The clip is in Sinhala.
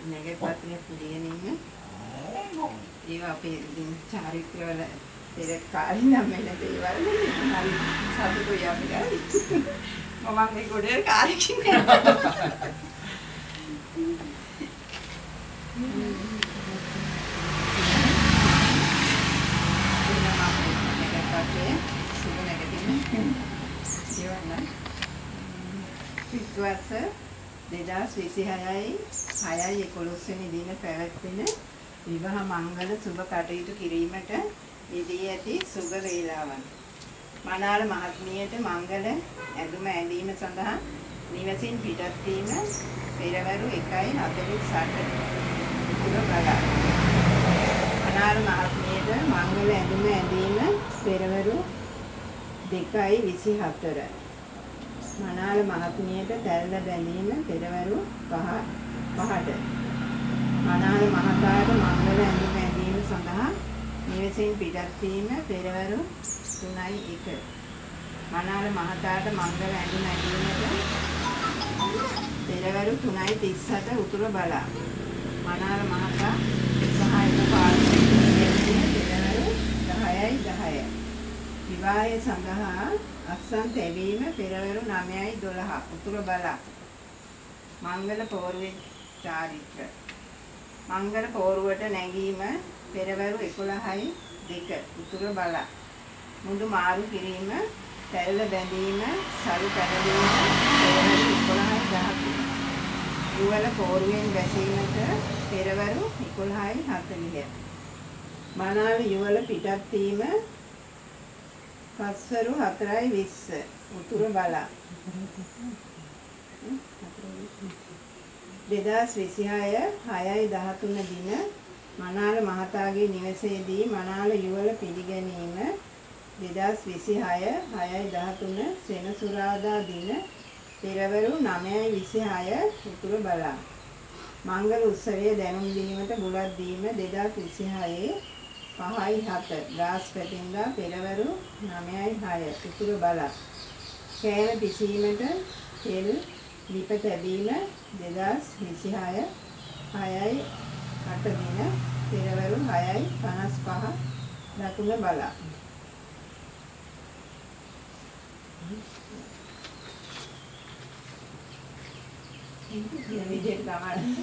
නැගපත්‍රය පිළිගැනීම ඒවා අපේ චාරිත්‍රවල පෙර කාලේ නම් වෙන දේවල් හරි සතුටුයි අපිට. මම මේ ගොඩේ කාලෙකින් විශ්වාස 2026යි 6/11 වෙනි දින පැවැත්වෙන විවාහ මංගල සුබ කටයුතු කිරීමට යෙදී ඇති සුබ වේලාවන්. මනාල මහත්මියට මංගල ඇඳුම ඇඳීම සඳහා නිවසින් පිටත් වීම පෙරවරු 1:48 උතුර බලා. මනාල මහත්මියට මංගල ඇඳුම ඇඳීම පෙරවරු 2:24. මනාල මහත්මියට තැල්ල බැඳීම පෙරවරු 5:00ට. මනාල මහතාට මංගල ඇඳුම ඇඳීම සඳහා නිවසින් පිටත් වීම පෙරවරු 3:01. මනාල මහතාට මංගල ඇඳුම ඇඳීමට පෙරවරු 3:37 උතුර බලා. මනාල මහතා සහායක පාර්ශ්වයේ පෙරවරු 10:10. විවාහය සඳහා අස්සන් තැබීම පෙරවරු 9:12 උතුර බලා. මංගල පෝරුවේ චාරිත්‍ර. මංගල පෝරුවට නැගීම පෙරවරු 11:02 උතුර බලා. මුඩු මාරු කිරීම, තැල්ල බැඳීම, සරු පැනවීම පෙරවරු 11:13. යුවල පෝරුවෙන් බැසීමට පෙරවරු 11:40. මනාල යුවල පිටත් වීම පස්වරු 4:20 උතුර බලා. 2026 6:13 දින මනාල මහතාගේ නිවසේදී මනාල යුවල පිළිගැනීම 2026 6:13 සෙනසුරාදා දින පෙරවරු 9:26 උතුර බලා. මංගල උත්සවයේ දැනුම් දීමට බුලත් දීම 2026 5:07 බ්‍රහස්පතින්දා පෙරවරු 9:06 උතුර බලා. කෑම පිසීමට තෙල් ලිප තැබීම 2026 6:08 දින පෙරවරු 6:55 දකුණ බලා. මේ විදිහට තමයි